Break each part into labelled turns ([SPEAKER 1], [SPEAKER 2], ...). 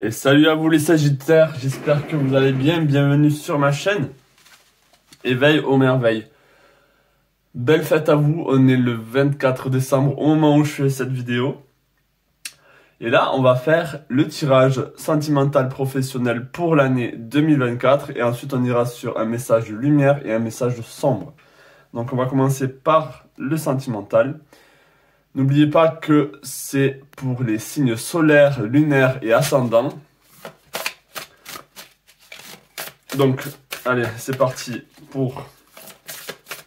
[SPEAKER 1] Et salut à vous les Sagittaires, j'espère que vous allez bien, bienvenue sur ma chaîne. Éveil aux merveilles. Belle fête à vous, on est le 24 décembre au moment où je fais cette vidéo. Et là, on va faire le tirage sentimental professionnel pour l'année 2024. Et ensuite, on ira sur un message de lumière et un message sombre. Donc, on va commencer par le sentimental. N'oubliez pas que c'est pour les signes solaires, lunaires et ascendants. Donc, allez, c'est parti pour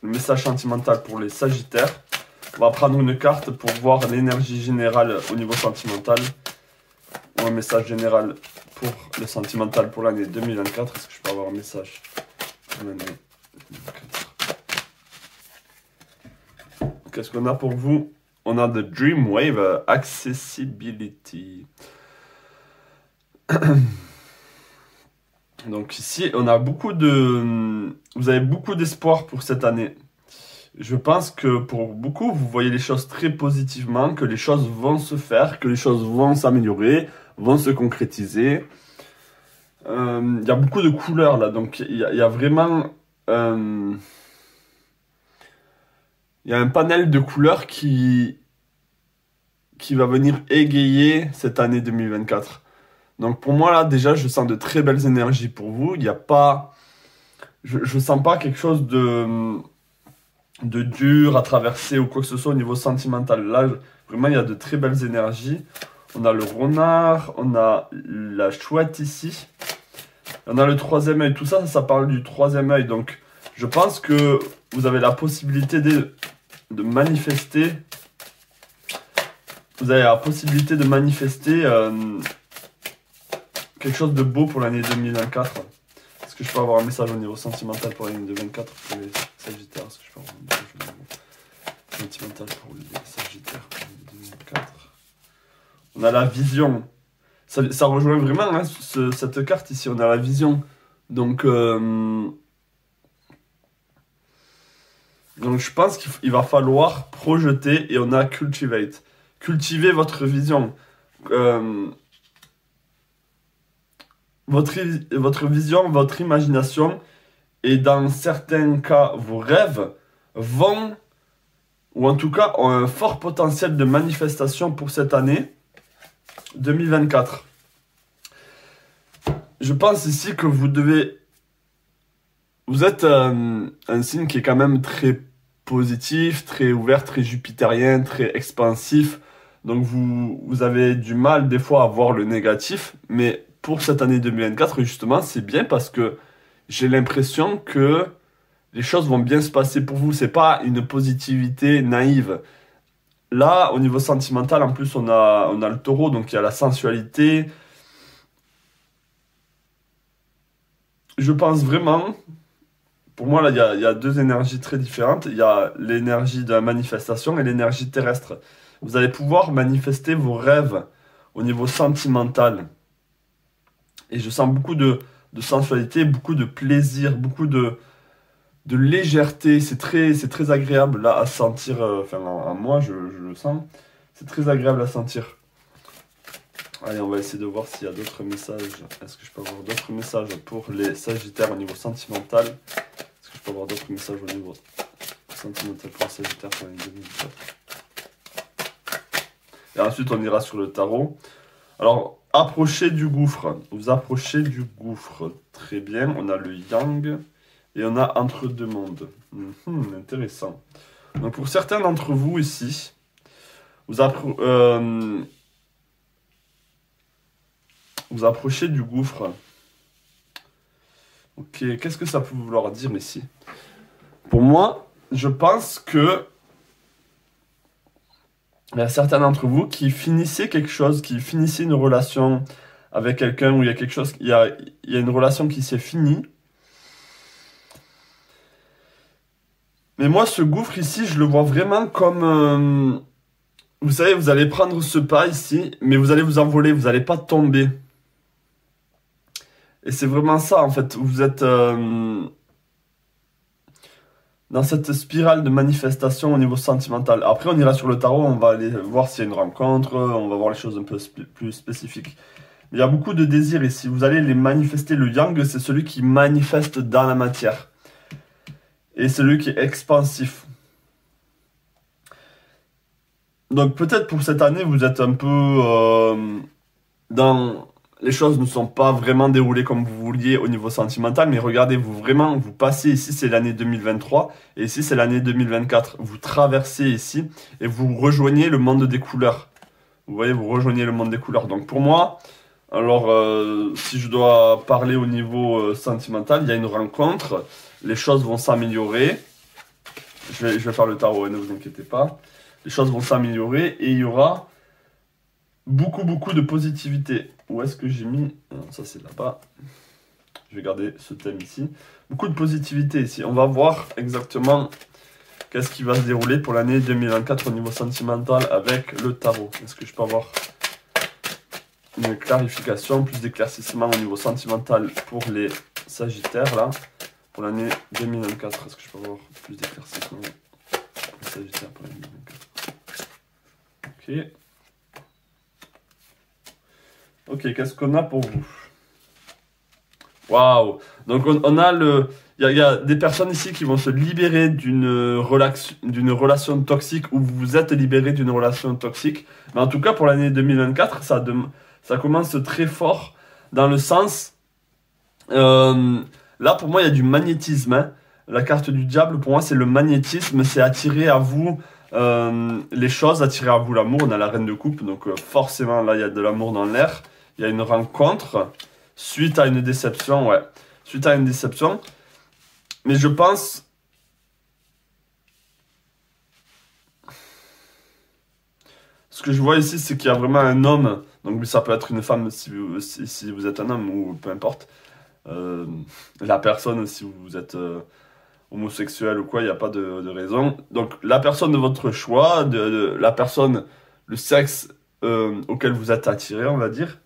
[SPEAKER 1] le message sentimental pour les Sagittaires. On va prendre une carte pour voir l'énergie générale au niveau sentimental. Ou un message général pour le sentimental pour l'année 2024. Est-ce que je peux avoir un message pour l'année 2024? Qu'est-ce qu'on a pour vous? On a The Dreamwave Accessibility. Donc ici, on a vous avez beaucoup d'espoir pour cette année. Je pense que pour beaucoup, vous voyez les choses très positivement, que les choses vont se faire, que les choses vont s'améliorer, vont se concrétiser. Il y a beaucoup de couleurs là, donc il y a vraiment... Il y a un panel de couleurs qui va venir égayer cette année 2024. Donc pour moi là déjà je sens de très belles énergies pour vous. Il n'y a pas, je sens pas quelque chose de dur à traverser ou quoi que ce soit au niveau sentimental. Là vraiment il y a de très belles énergies. On a le renard, on a la chouette ici, on a le troisième œil. Tout ça, ça parle du troisième œil. Donc je pense que vous avez la possibilité de manifester. Vous avez la possibilité de manifester quelque chose de beau pour l'année 2024. Est-ce que je peux avoir un message au niveau sentimental pour l'année 2024 pour les Sagittaires? Est-ce que je peux avoir un message au niveau sentimental pour les Sagittaires pour l'année 2024? On a la vision. Ça rejoint vraiment hein, cette carte ici. On a la vision. Donc je pense qu'il va falloir projeter et on a cultivate. Cultivez votre vision. Votre vision, votre imagination et dans certains cas, vos rêves vont, ou en tout cas, ont un fort potentiel de manifestation pour cette année 2024. Je pense ici que vous êtes un signe qui est quand même très positif, très ouvert, très jupitérien, très expansif. Donc vous avez du mal des fois à voir le négatif, mais pour cette année 2024, justement, c'est bien parce que j'ai l'impression que les choses vont bien se passer pour vous. C'est pas une positivité naïve. Là, au niveau sentimental, en plus, on a le taureau, donc il y a la sensualité. Je pense vraiment, pour moi, là, il y a deux énergies très différentes. Il y a l'énergie de la manifestation et l'énergie terrestre. Vous allez pouvoir manifester vos rêves au niveau sentimental. Et je sens beaucoup de sensualité, beaucoup de plaisir, beaucoup de légèreté. C'est très agréable là à sentir. Enfin, en moi, je le sens. C'est très agréable à sentir. Allez, on va essayer de voir s'il y a d'autres messages. Est-ce que je peux avoir d'autres messages pour les Sagittaires au niveau sentimental? Est-ce que je peux avoir d'autres messages au niveau sentimental pour les Sagittaires pour l'année 2024? Et ensuite, on ira sur le tarot. Alors, approchez du gouffre. Vous approchez du gouffre. Très bien. On a le yang et on a entre deux mondes. Intéressant. Donc, pour certains d'entre vous ici, vous approchez du gouffre. Ok, qu'est-ce que ça peut vouloir dire ici? Pour moi, je pense que il y a certains d'entre vous qui finissaient quelque chose, qui finissaient une relation avec quelqu'un où il y a quelque chose, il y a une relation qui s'est finie. Mais moi, ce gouffre ici, je le vois vraiment comme... vous savez, vous allez prendre ce pas ici, mais vous allez vous envoler, vous n'allez pas tomber. Et c'est vraiment ça, en fait. Vous êtes dans cette spirale de manifestation au niveau sentimental. Après, on ira sur le tarot, on va aller voir s'il y a une rencontre, on va voir les choses un peu plus spécifiques. Il y a beaucoup de désirs ici. Vous allez les manifester. Le yang, c'est celui qui manifeste dans la matière. Et celui qui est expansif. Donc peut-être pour cette année, vous êtes un peu dans... Les choses ne sont pas vraiment déroulées comme vous vouliez au niveau sentimental, mais regardez, vous passez ici, c'est l'année 2023, et ici, c'est l'année 2024. Vous traversez ici, et vous rejoignez le monde des couleurs. Vous voyez, vous rejoignez le monde des couleurs. Donc pour moi, alors si je dois parler au niveau sentimental, il y a une rencontre, les choses vont s'améliorer. Je vais faire le tarot, ne vous inquiétez pas. Les choses vont s'améliorer, et il y aura beaucoup de positivité. Où est-ce que j'ai mis... Non, ça c'est là-bas. Je vais garder ce thème ici. Beaucoup de positivité ici. On va voir exactement qu'est-ce qui va se dérouler pour l'année 2024 au niveau sentimental avec le tarot. Est-ce que je peux avoir une clarification, plus d'éclaircissement au niveau sentimental pour les Sagittaires là, pour l'année 2024? Est-ce que je peux avoir plus d'éclaircissement pour les Sagittaires pour l'année 2024? Ok. Ok, qu'est-ce qu'on a pour vous? Waouh! Donc on a le... Il y a des personnes ici qui vont se libérer d'une relation toxique ou vous êtes libéré d'une relation toxique. Mais en tout cas, pour l'année 2024, ça commence très fort dans le sens... là, pour moi, il y a du magnétisme. Hein. La carte du diable, pour moi, c'est le magnétisme. C'est attirer à vous les choses, attirer à vous l'amour. On a la reine de coupe, donc forcément, là, il y a de l'amour dans l'air. Il y a une rencontre suite à une déception, ouais. Suite à une déception. Mais je pense... Ce que je vois ici, c'est qu'il y a vraiment un homme. Donc ça peut être une femme si vous êtes un homme ou peu importe. La personne, si vous êtes homosexuel ou quoi, il n'y a pas de raison. Donc la personne de votre choix, la personne, le sexe auquel vous êtes attiré, on va dire.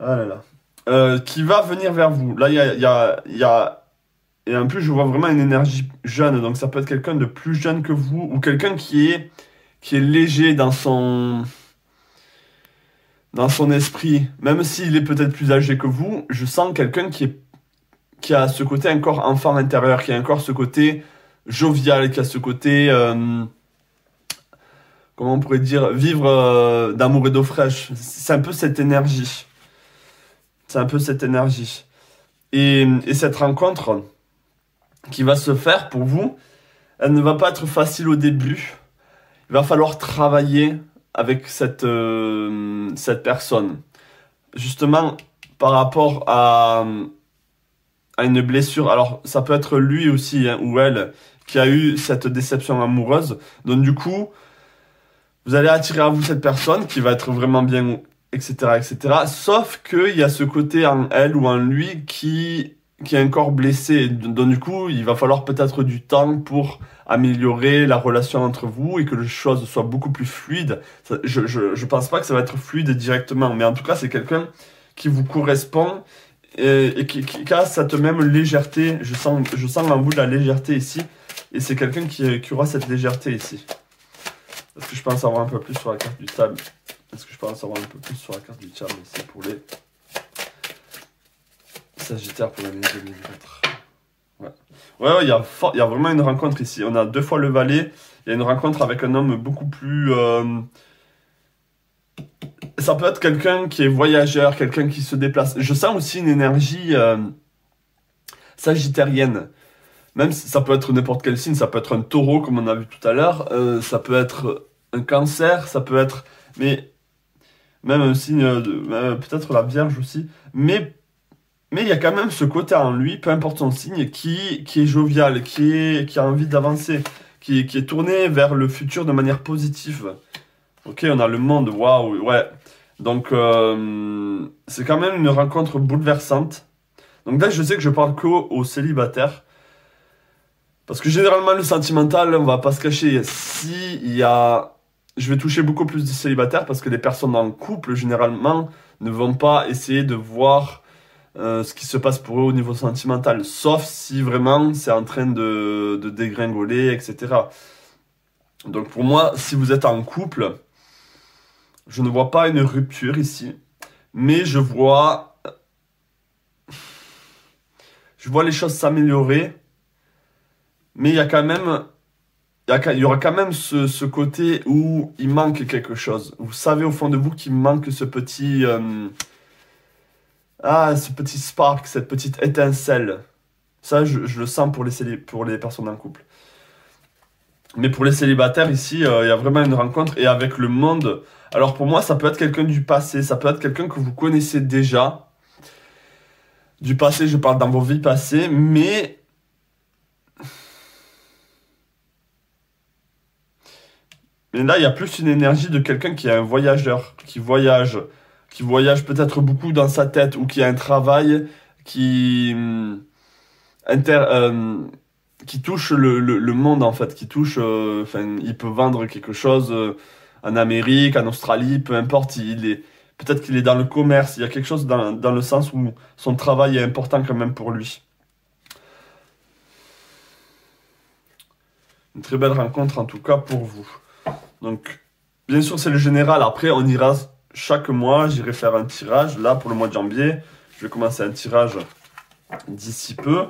[SPEAKER 1] Ah là là. Qui va venir vers vous. Là, il y a... Et en plus, je vois vraiment une énergie jeune. Donc, ça peut être quelqu'un de plus jeune que vous. Ou quelqu'un qui est léger dans son esprit. Même s'il est peut-être plus âgé que vous, je sens quelqu'un qui a ce côté encore enfant intérieur. Qui a encore ce côté jovial. Qui a ce côté... comment on pourrait dire? Vivre d'amour et d'eau fraîche. C'est un peu cette énergie. C'est un peu cette énergie. Et cette rencontre qui va se faire pour vous, elle ne va pas être facile au début. Il va falloir travailler avec cette personne. Justement, par rapport à une blessure. Alors, ça peut être lui aussi, hein, ou elle, qui a eu cette déception amoureuse. Donc, du coup, vous allez attirer à vous cette personne qui va être vraiment bien... etc., etc. Sauf qu'il y a ce côté en elle ou en lui qui est encore blessé. Donc du coup, il va falloir peut-être du temps pour améliorer la relation entre vous et que les choses soient beaucoup plus fluides. Je pense pas que ça va être fluide directement, mais en tout cas, c'est quelqu'un qui vous correspond et qui a cette même légèreté. Je sens en vous de la légèreté ici, et c'est quelqu'un qui aura cette légèreté ici. Est-ce que je peux en savoir un peu plus sur la carte du table? Est-ce que je peux en savoir un peu plus sur la carte du diable ici pour les Sagittaires pour l'année 2024? Ouais, il y a vraiment une rencontre ici. On a 2 fois le valet. Il y a une rencontre avec un homme beaucoup plus... Ça peut être quelqu'un qui est voyageur, quelqu'un qui se déplace. Je sens aussi une énergie sagittarienne. Même si ça peut être n'importe quel signe, ça peut être un taureau comme on a vu tout à l'heure. Ça peut être un cancer, ça peut être... Mais... Même un signe, peut-être la Vierge aussi. Mais il y a quand même ce côté en lui, peu importe son signe, qui est jovial, qui a envie d'avancer, qui est tourné vers le futur de manière positive. Ok, on a le monde, waouh, ouais. Donc, c'est quand même une rencontre bouleversante. Donc là, je sais que je parle qu'aux célibataires. Parce que généralement, le sentimental, on va pas se cacher. Si il y a... Je vais toucher beaucoup plus de célibataires parce que les personnes en couple, généralement, ne vont pas essayer de voir ce qui se passe pour eux au niveau sentimental. Sauf si vraiment c'est en train de dégringoler, etc. Donc pour moi, si vous êtes en couple, je ne vois pas une rupture ici. mais je vois les choses s'améliorer, mais il y a quand même, il y aura quand même ce côté où il manque quelque chose. Vous savez au fond de vous qu'il manque ce petit spark, cette petite étincelle. Ça, je le sens pour les personnes en couple. Mais pour les célibataires, ici, il y a vraiment une rencontre. Et avec le monde, alors pour moi, ça peut être quelqu'un du passé, ça peut être quelqu'un que vous connaissez déjà. Du passé, je parle dans vos vies passées, mais là, il y a plus une énergie de quelqu'un qui est un voyageur, qui voyage peut-être beaucoup dans sa tête, ou qui a un travail qui, inter, qui touche le monde, en fait, qui touche, enfin, il peut vendre quelque chose en Amérique, en Australie, peu importe, peut-être qu'il est dans le commerce, il y a quelque chose dans le sens où son travail est important quand même pour lui. Une très belle rencontre, en tout cas, pour vous. Donc, bien sûr, c'est le général. Après, on ira chaque mois, j'irai faire un tirage. Là, pour le mois de janvier, je vais commencer un tirage d'ici peu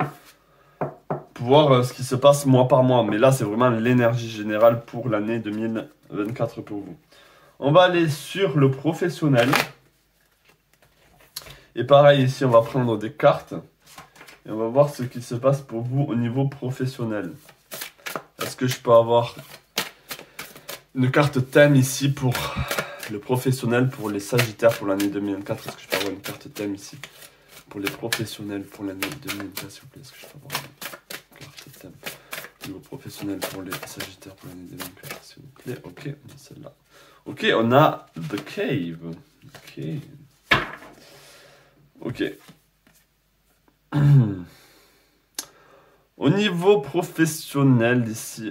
[SPEAKER 1] pour voir ce qui se passe mois par mois. Mais là, c'est vraiment l'énergie générale pour l'année 2024 pour vous. On va aller sur le professionnel. Et pareil, ici, on va prendre des cartes. Et on va voir ce qui se passe pour vous au niveau professionnel. Est-ce que je peux avoir une carte thème ici pour le professionnel, pour les Sagittaires pour l'année 2024? Est-ce que je peux avoir une carte thème ici pour les professionnels pour l'année 2024, s'il vous plaît? Est-ce que je peux avoir une carte thème au niveau professionnel pour les Sagittaires pour l'année 2024, s'il vous plaît? Ok, on a celle-là. Ok, on a The Cave. Ok. Au niveau professionnel ici,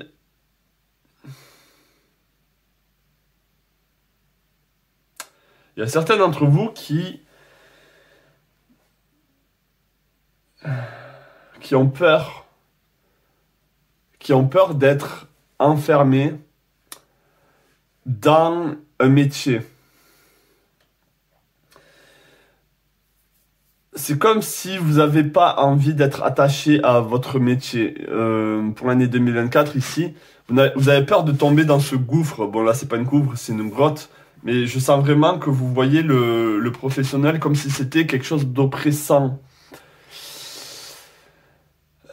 [SPEAKER 1] il y a certains d'entre vous qui ont peur d'être enfermés dans un métier. C'est comme si vous n'avez pas envie d'être attaché à votre métier. Pour l'année 2024 ici, vous avez peur de tomber dans ce gouffre. Bon là, c'est pas une gouffre, c'est une grotte. Mais je sens vraiment que vous voyez le professionnel comme si c'était quelque chose d'oppressant.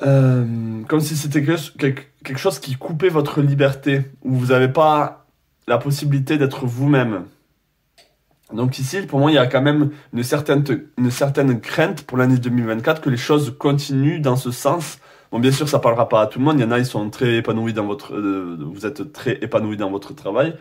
[SPEAKER 1] Comme si c'était quelque chose qui coupait votre liberté, où vous n'avez pas la possibilité d'être vous-même. Donc ici, pour moi, il y a quand même une certaine crainte pour l'année 2024 que les choses continuent dans ce sens. Bon, bien sûr, ça parlera pas à tout le monde. Il y en a, ils sont très épanouis vous êtes très épanouis dans votre travail.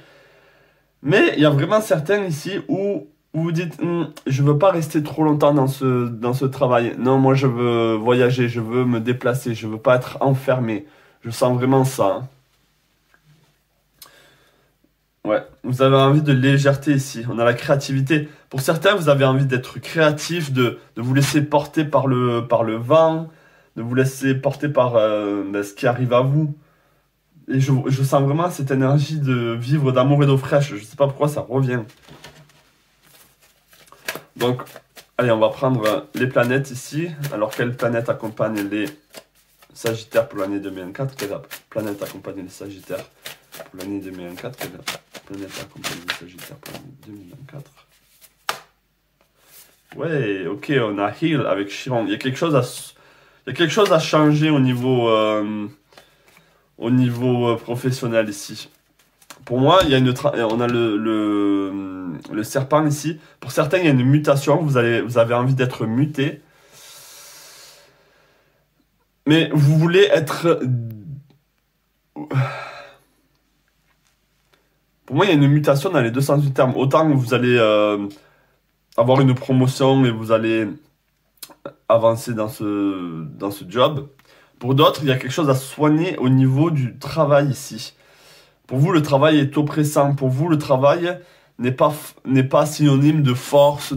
[SPEAKER 1] Mais il y a vraiment certains ici où vous dites, je veux pas rester trop longtemps dans ce travail. Non, moi, je veux voyager, je veux me déplacer, je veux pas être enfermé. Je sens vraiment ça. Hein. Ouais, vous avez envie de légèreté ici. On a la créativité. Pour certains, vous avez envie d'être créatif, de vous laisser porter par le vent, de vous laisser porter par ce qui arrive à vous. Et je sens vraiment cette énergie de vivre d'amour et d'eau fraîche. Je sais pas pourquoi ça revient. Donc, allez, on va prendre les planètes ici. Alors, quelle planète accompagne les Sagittaires pour l'année 2024? Quelle planète accompagne les Sagittaires pour l'année 2024? Quelle planète accompagne les Sagittaires pour l'année 2024? Ouais, ok, on a Heal avec Chiron. Il y a quelque chose à changer au niveau professionnel ici. Pour moi, on a le serpent ici. Pour certains, il y a une mutation. Vous avez envie d'être muté. Mais vous voulez être... Pour moi, il y a une mutation dans les deux sens du terme. Autant vous allez avoir une promotion et vous allez avancer dans ce job. Pour d'autres, il y a quelque chose à soigner au niveau du travail ici. Pour vous, le travail est oppressant. Pour vous, le travail n'est pas synonyme de force,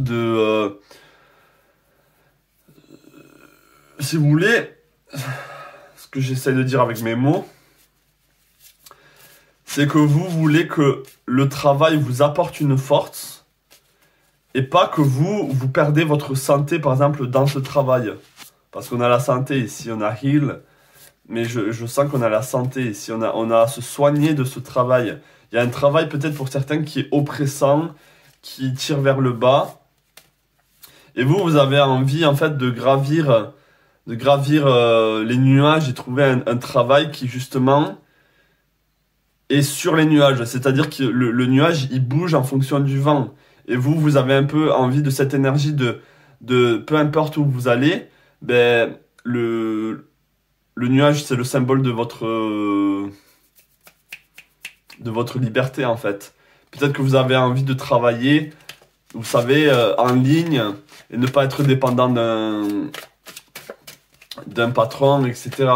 [SPEAKER 1] si vous voulez, ce que j'essaie de dire avec mes mots, c'est que vous voulez que le travail vous apporte une force, Et pas que vous perdez votre santé, par exemple, dans ce travail. Parce qu'on a la santé ici, on a heal. Mais je sens qu'on a la santé ici, on a à se soigner de ce travail. Il y a un travail peut-être pour certains qui est oppressant, qui tire vers le bas. Et vous avez envie en fait de gravir les nuages et trouver un travail qui justement est sur les nuages. C'est-à-dire que le nuage, il bouge en fonction du vent. Et vous avez un peu envie de cette énergie de peu importe où vous allez, ben, le nuage, c'est le symbole de votre liberté en fait. Peut-être que vous avez envie de travailler, vous savez, en ligne et ne pas être dépendant d'un patron, etc.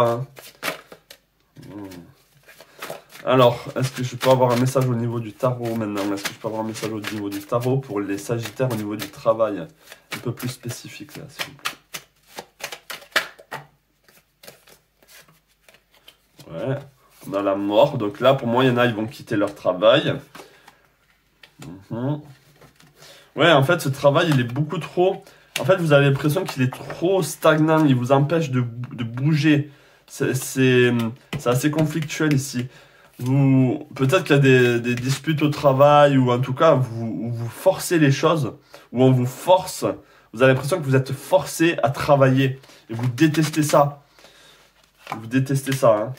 [SPEAKER 1] Alors, est-ce que je peux avoir un message au niveau du tarot maintenant? Est-ce que je peux avoir un message au niveau du tarot pour les sagittaires au niveau du travail? Un peu plus spécifique là, s'il vous plaît. Ouais, on a la mort. Donc là, pour moi, il y en a, ils vont quitter leur travail. Ouais, en fait, ce travail, il est beaucoup trop... En fait, vous avez l'impression qu'il est trop stagnant. Il vous empêche de bouger. C'est assez conflictuel ici. Peut-être qu'il y a des disputes au travail ou en tout cas, vous forcez les choses, ou on vous force. Vous avez l'impression que vous êtes forcé à travailler. Et vous détestez ça. Vous détestez ça, hein.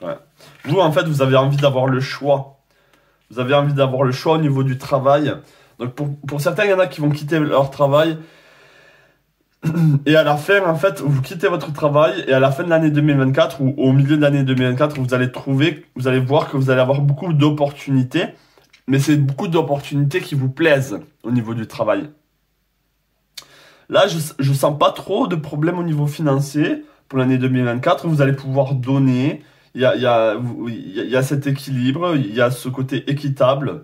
[SPEAKER 1] Ouais. Vous, en fait, vous avez envie d'avoir le choix. Vous avez envie d'avoir le choix au niveau du travail. Donc, pour certains, il y en a qui vont quitter leur travail. Et à la fin, en fait, vous quittez votre travail. Et à la fin de l'année 2024, ou au milieu de l'année 2024, vous allez voir que vous allez avoir beaucoup d'opportunités. Mais c'est beaucoup d'opportunités qui vous plaisent au niveau du travail. Là, je sens pas trop de problèmes au niveau financier pour l'année 2024. Vous allez pouvoir donner. Il y a cet équilibre, il y a ce côté équitable.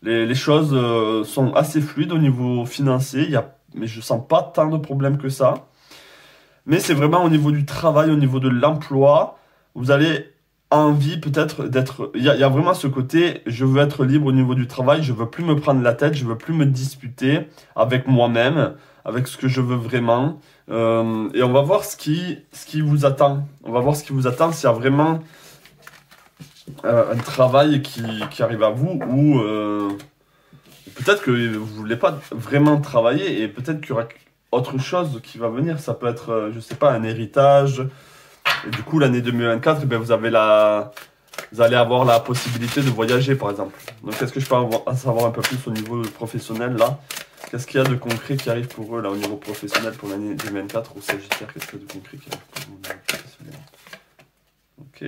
[SPEAKER 1] Les choses sont assez fluides au niveau financier, mais je sens pas tant de problèmes que ça. Mais c'est vraiment au niveau du travail, au niveau de l'emploi, vous avez envie peut-être d'être... Il y a vraiment ce côté, je veux être libre au niveau du travail, je veux plus me prendre la tête, je veux plus me disputer avec moi-même, avec ce que je veux vraiment. Et on va voir ce qui vous attend. On va voir ce qui vous attend, s'il y a vraiment un travail qui arrive à vous ou peut-être que vous voulez pas vraiment travailler et peut-être qu'il y aura autre chose qui va venir. Ça peut être, je sais pas, un héritage. Et du coup, l'année 2024, eh bien, vous allez avoir la possibilité de voyager, par exemple. Donc, est-ce que je peux savoir un peu plus au niveau professionnel, là? Qu'est-ce qu'il y a de concret qui arrive pour eux, là, au niveau professionnel, pour l'année 2024 au Sagittaire? Qu'est-ce qu'il y a de concret qui arrive pour eux au niveau professionnel? Ok.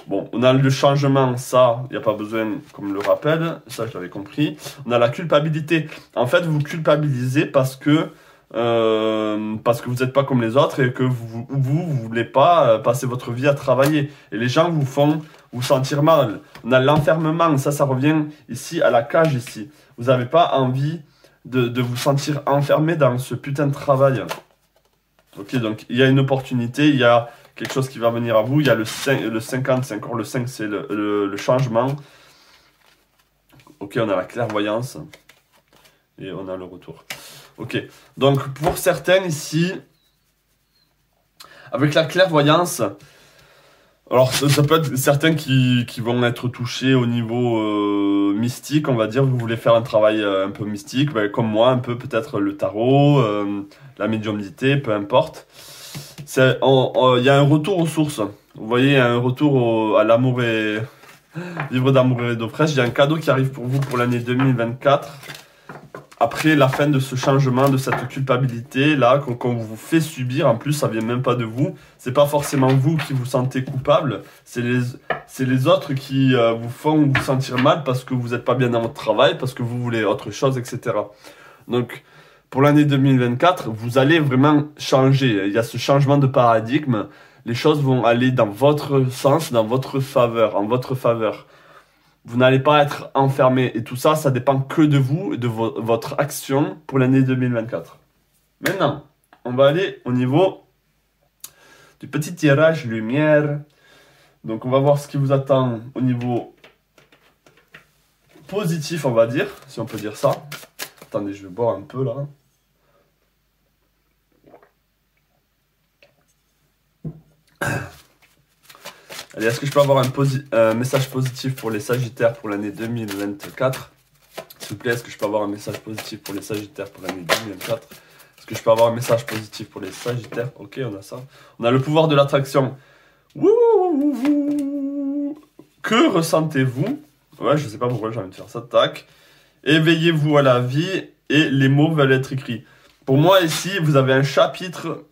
[SPEAKER 1] Bon, on a le changement, ça, il n'y a pas besoin qu'on me le rappelle. Ça, je l'avais compris. On a la culpabilité. En fait, vous culpabilisez parce que vous n'êtes pas comme les autres et que vous voulez pas passer votre vie à travailler. Et les gens vous font vous sentir mal. On a l'enfermement, ça revient ici à la cage ici. Vous n'avez pas envie de vous sentir enfermé dans ce putain de travail. Ok, donc il y a une opportunité, il y a quelque chose qui va venir à vous. Il y a le 50, c'est encore le 5, c'est le changement. Ok, on a la clairvoyance et on a le retour. Ok, donc pour certains ici, avec la clairvoyance, alors ça peut être certains qui vont être touchés au niveau mystique, on va dire. Vous voulez faire un travail un peu mystique, ben, comme moi, un peu peut-être le tarot, la médiumnité, peu importe. Il y a un retour aux sources. Vous voyez, il y a un retour à l'amour et... Livre d'amour et d'eau fraîche. Il y a un cadeau qui arrive pour vous pour l'année 2024. Après la fin de ce changement, de cette culpabilité là qu'on vous fait subir, en plus ça vient même pas de vous, c'est pas forcément vous qui vous sentez coupable, c'est les autres qui vous font vous sentir mal parce que vous n'êtes pas bien dans votre travail, parce que vous voulez autre chose, etc. Donc pour l'année 2024, vous allez vraiment changer, il y a ce changement de paradigme, les choses vont aller dans votre sens, dans votre faveur, en votre faveur. Vous n'allez pas être enfermé. Et tout ça, ça dépend que de vous et de votre action pour l'année 2024. Maintenant, on va aller au niveau du petit tirage lumière. Donc, on va voir ce qui vous attend au niveau positif, on va dire, si on peut dire ça. Attendez, je vais boire un peu là. Allez, est-ce que je peux avoir un message positif pour les Sagittaires pour l'année 2024? S'il vous plaît, est-ce que je peux avoir un message positif pour les Sagittaires pour l'année 2024? Est-ce que je peux avoir un message positif pour les Sagittaires? Ok, on a ça. On a le pouvoir de l'attraction. Que ressentez-vous? Ouais, je sais pas pourquoi j'ai envie de faire ça. Tac. Éveillez-vous à la vie et les mots veulent être écrits. Pour moi, ici, vous avez un chapitre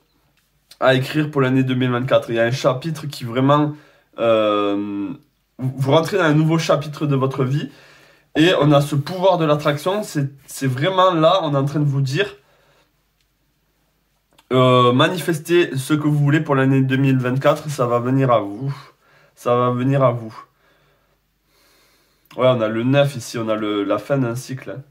[SPEAKER 1] à écrire pour l'année 2024. Il y a un chapitre qui vraiment... vous rentrez dans un nouveau chapitre de votre vie et on a ce pouvoir de l'attraction. C'est vraiment là, on est en train de vous dire manifestez ce que vous voulez pour l'année 2024, ça va venir à vous. Ça va venir à vous. Ouais, on a le 9 ici, on a la fin d'un cycle. Hein.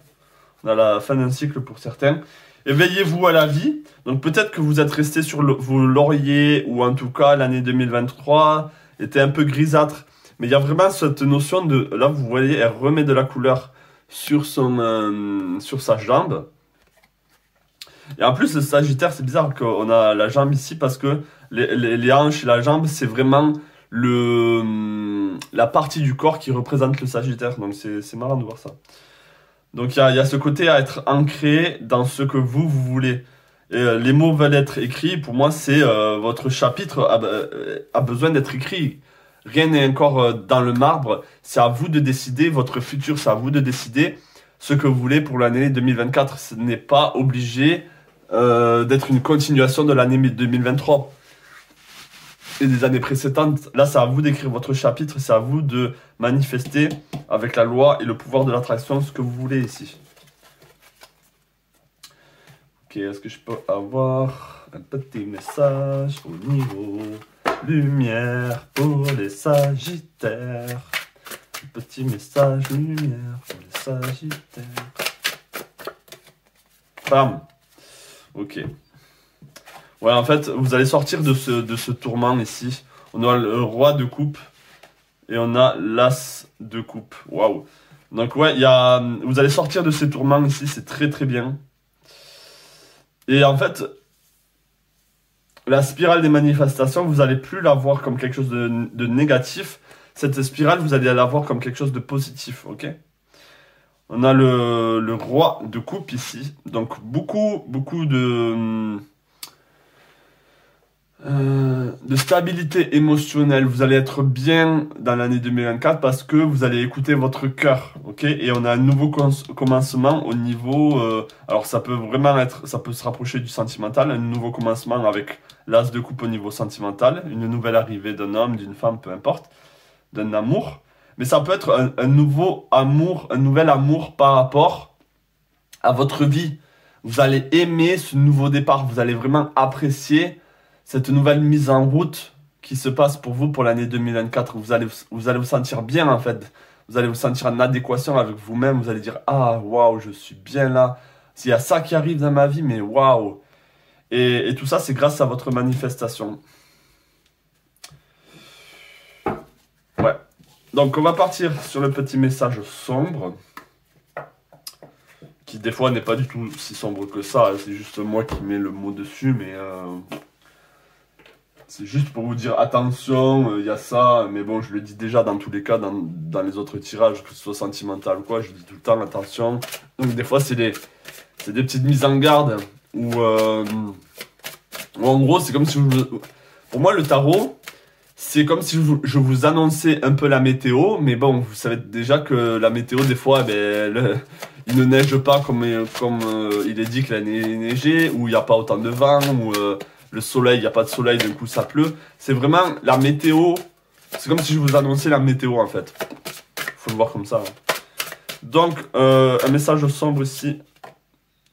[SPEAKER 1] On a la fin d'un cycle pour certains. Éveillez-vous à la vie. Donc peut-être que vous êtes resté sur vos lauriers, ou en tout cas l'année 2023 était un peu grisâtre. Mais il y a vraiment cette notion de... Là, vous voyez, elle remet de la couleur sur sa jambe. Et en plus, le Sagittaire, c'est bizarre qu'on a la jambe ici parce que les hanches et la jambe, c'est vraiment la partie du corps qui représente le Sagittaire. Donc c'est marrant de voir ça. Donc il y a ce côté à être ancré dans ce que vous voulez. Et, les mots veulent être écrits. Pour moi, c'est votre chapitre a besoin d'être écrit. Rien n'est encore dans le marbre. C'est à vous de décider votre futur. C'est à vous de décider ce que vous voulez pour l'année 2024. Ce n'est pas obligé d'être une continuation de l'année 2023 et des années précédentes. Là, c'est à vous d'écrire votre chapitre. C'est à vous de manifester avec la loi et le pouvoir de l'attraction ce que vous voulez ici. Ok, est-ce que je peux avoir un petit message au niveau lumière pour les Sagittaires? Un petit message lumière pour les Sagittaires. Bam. Ok. Ouais, en fait, vous allez sortir de ce tourment ici. On a le roi de coupe et on a l'as de coupe. Waouh. Donc ouais, vous allez sortir de ces tourments ici, c'est très très bien. Et en fait, la spirale des manifestations, vous n'allez plus la voir comme quelque chose de négatif. Cette spirale, vous allez la voir comme quelque chose de positif, ok? On a le roi de coupe ici. Donc beaucoup de stabilité émotionnelle. Vous allez être bien dans l'année 2024 parce que vous allez écouter votre cœur, ok? Et on a un nouveau commencement au niveau... alors ça peut vraiment être... Ça peut se rapprocher du sentimental. Un nouveau commencement avec l'as de coupe au niveau sentimental. Une nouvelle arrivée d'un homme, d'une femme, peu importe. D'un amour. Mais ça peut être un nouveau amour, un nouvel amour par rapport à votre vie. Vous allez aimer ce nouveau départ. Vous allez vraiment apprécier cette nouvelle mise en route qui se passe pour vous pour l'année 2024. Vous allez vous sentir bien en fait. Vous allez vous sentir en adéquation avec vous-même. Vous allez dire « Ah, waouh, je suis bien là. S'il y a ça qui arrive dans ma vie, mais waouh !» Et tout ça, c'est grâce à votre manifestation. Ouais. Donc, on va partir sur le petit message sombre. Qui, des fois, n'est pas du tout si sombre que ça. C'est juste moi qui mets le mot dessus, mais... c'est juste pour vous dire, attention, il y a ça. Mais bon, je le dis déjà dans tous les cas, dans les autres tirages, que ce soit sentimental ou quoi. Je dis tout le temps, attention. Donc, des fois, c'est des petites mises en garde. Où en gros, c'est comme si... Pour moi, le tarot... C'est comme si je vous annonçais un peu la météo, mais bon, vous savez déjà que la météo, des fois, il ne neige pas comme il est dit qu'il a neigé, ou il n'y a pas autant de vent, ou le soleil, il n'y a pas de soleil, d'un coup ça pleut. C'est vraiment la météo, c'est comme si je vous annonçais la météo en fait. Faut le voir comme ça. Hein. Donc, un message sombre ici.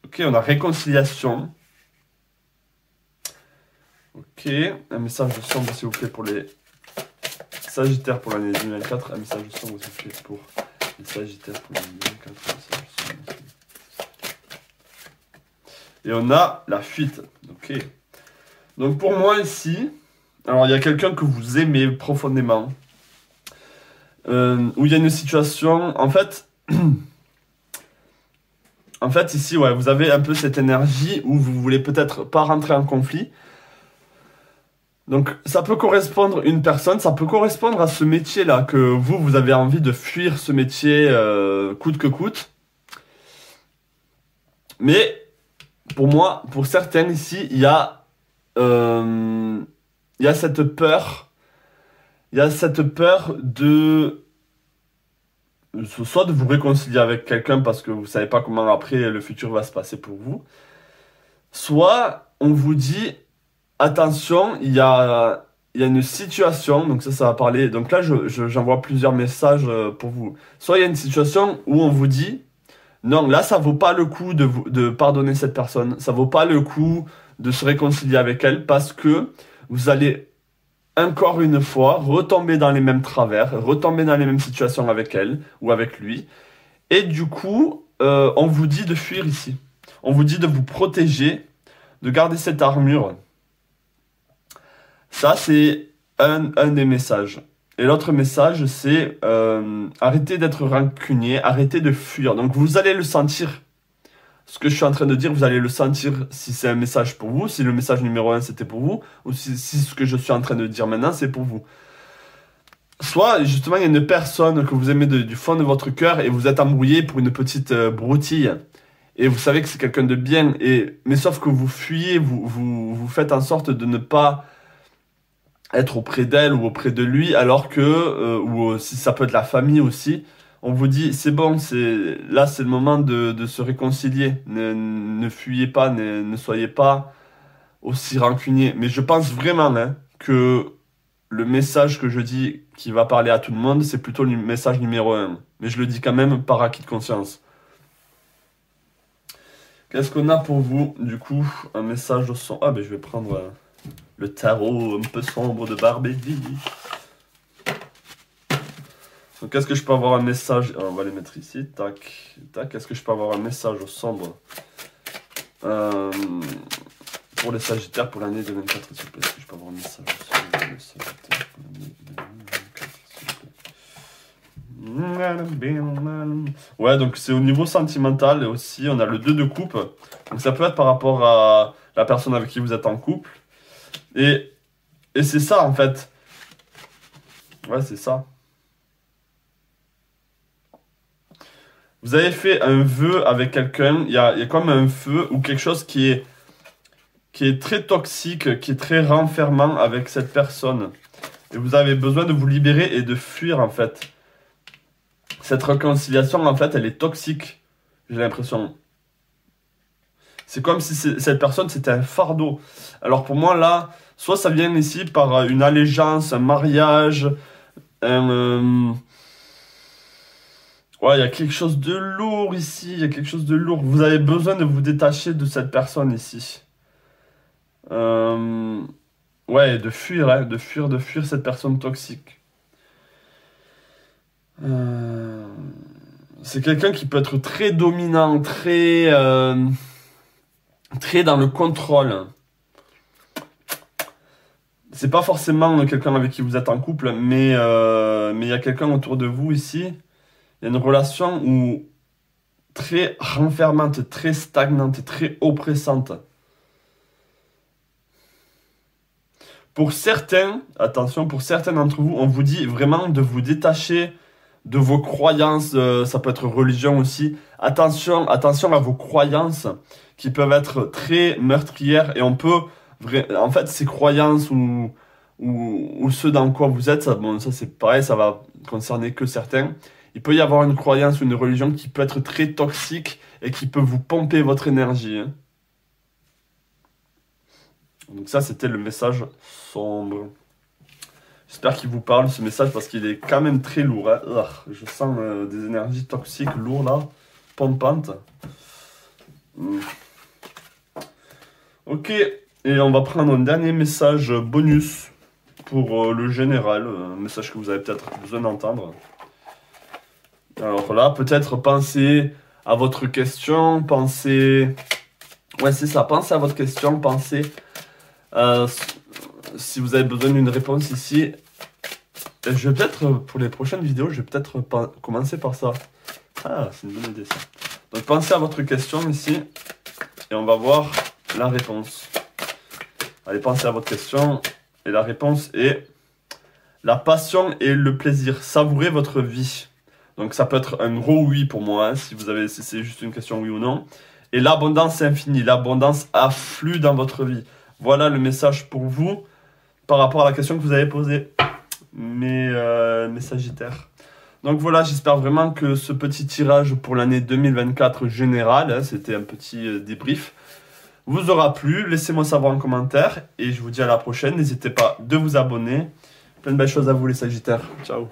[SPEAKER 1] Ok, on a réconciliation. Ok, un message sombre s'il vous plaît pour les Sagittaires pour l'année 2024. Un message sombre s'il vous plaît pour les Sagittaires pour l'année 2024. Et on a la fuite. Ok. Donc pour moi ici, alors il y a quelqu'un que vous aimez profondément. Où il y a une situation, en fait, En fait, ici, ouais, vous avez un peu cette énergie où vous voulez peut-être pas rentrer en conflit. Donc, ça peut correspondre à une personne, ça peut correspondre à ce métier-là, que vous avez envie de fuir ce métier coûte que coûte. Mais, pour moi, pour certains ici, il y a cette peur. Il y a cette peur de... soit de vous réconcilier avec quelqu'un parce que vous savez pas comment après le futur va se passer pour vous. Soit on vous dit, attention, il y a une situation, donc ça va parler. Donc là, j'envoie plusieurs messages pour vous. Soit il y a une situation où on vous dit, non, là, ça vaut pas le coup de pardonner cette personne. Ça vaut pas le coup de se réconcilier avec elle parce que vous allez encore une fois retomber dans les mêmes travers, retomber dans les mêmes situations avec elle ou avec lui. Et du coup, on vous dit de fuir ici. On vous dit de vous protéger, de garder cette armure. Ça, c'est un des messages. Et l'autre message, c'est arrêtez d'être rancunier, arrêtez de fuir. Donc vous allez le sentir. Ce que je suis en train de dire, vous allez le sentir si c'est un message pour vous, si le message numéro 1 c'était pour vous, ou si ce que je suis en train de dire maintenant c'est pour vous. Soit justement il y a une personne que vous aimez du fond de votre cœur et vous êtes embrouillé pour une petite broutille. Et vous savez que c'est quelqu'un de bien, mais sauf que vous fuyez, vous faites en sorte de ne pas être auprès d'elle ou auprès de lui, alors que, ou si ça peut être la famille aussi, on vous dit, c'est bon, là c'est le moment de se réconcilier. Ne fuyez pas, ne soyez pas aussi rancunier. Mais je pense vraiment que le message que je dis qui va parler à tout le monde, c'est plutôt le message numéro 1. Mais je le dis quand même par acquis de conscience. Qu'est-ce qu'on a pour vous, du coup, un message au son... Ah ben je vais prendre le tarot un peu sombre de Barbelli. Donc, est-ce que je peux avoir un message? Alors, on va les mettre ici. Tac, tac. Est-ce que je peux avoir un message au sombre pour les Sagittaires pour l'année 2024, s'il vous plaît? Est-ce que je peux avoir un message au sombre pour les Sagittaires pour l'année 2024, s'il vous plaît? Ouais, donc c'est au niveau sentimental et aussi on a le 2 de coupe. Donc ça peut être par rapport à la personne avec qui vous êtes en couple. Et c'est ça en fait. Ouais, c'est ça. Vous avez fait un vœu avec quelqu'un, il y a comme un feu ou quelque chose qui est très toxique, qui est très renfermant avec cette personne. Et vous avez besoin de vous libérer et de fuir en fait. Cette réconciliation en fait, elle est toxique, j'ai l'impression. C'est comme si cette personne c'était un fardeau. Alors pour moi là, soit ça vient ici par une allégeance, un mariage, ouais, il y a quelque chose de lourd ici, il y a quelque chose de lourd. Vous avez besoin de vous détacher de cette personne ici. Ouais, de fuir, de fuir cette personne toxique. C'est quelqu'un qui peut être très dominant, très dans le contrôle. C'est pas forcément quelqu'un avec qui vous êtes en couple, mais il y a quelqu'un autour de vous ici. Il y a une relation où très renfermante, très stagnante, très oppressante. Pour certains, attention, pour certains d'entre vous, on vous dit vraiment de vous détacher de vos croyances, ça peut être religion aussi. Attention à vos croyances qui peuvent être très meurtrières et on peut, en fait, ces croyances ou ce dans quoi vous êtes, ça c'est pareil, ça va concerner que certains. Il peut y avoir une croyance ou une religion qui peut être très toxique et qui peut vous pomper votre énergie. Donc ça, c'était le message sombre. J'espère qu'il vous parle, ce message, parce qu'il est quand même très lourd. Je sens des énergies toxiques lourdes, là, pompantes. Ok, et on va prendre un dernier message bonus pour le général. Un message que vous avez peut-être besoin d'entendre. Alors là, peut-être pensez à votre question, pensez... Ouais, c'est ça, pensez à votre question, pensez... si vous avez besoin d'une réponse ici, je vais peut-être, pour les prochaines vidéos, je vais peut-être commencer par ça. Ah, c'est une bonne idée ça. Donc pensez à votre question ici et on va voir la réponse. Allez, pensez à votre question et la réponse est la passion et le plaisir. Savourez votre vie. Donc ça peut être un gros oui pour moi, hein, si c'est juste une question oui ou non. Et l'abondance infinie, l'abondance afflue dans votre vie. Voilà le message pour vous par rapport à la question que vous avez posée, mes Sagittaires. Donc voilà, j'espère vraiment que ce petit tirage pour l'année 2024 générale, hein, c'était un petit débrief, vous aura plu. Laissez-moi savoir en commentaire et je vous dis à la prochaine. N'hésitez pas de vous abonner. Plein de belles choses à vous les Sagittaires. Ciao.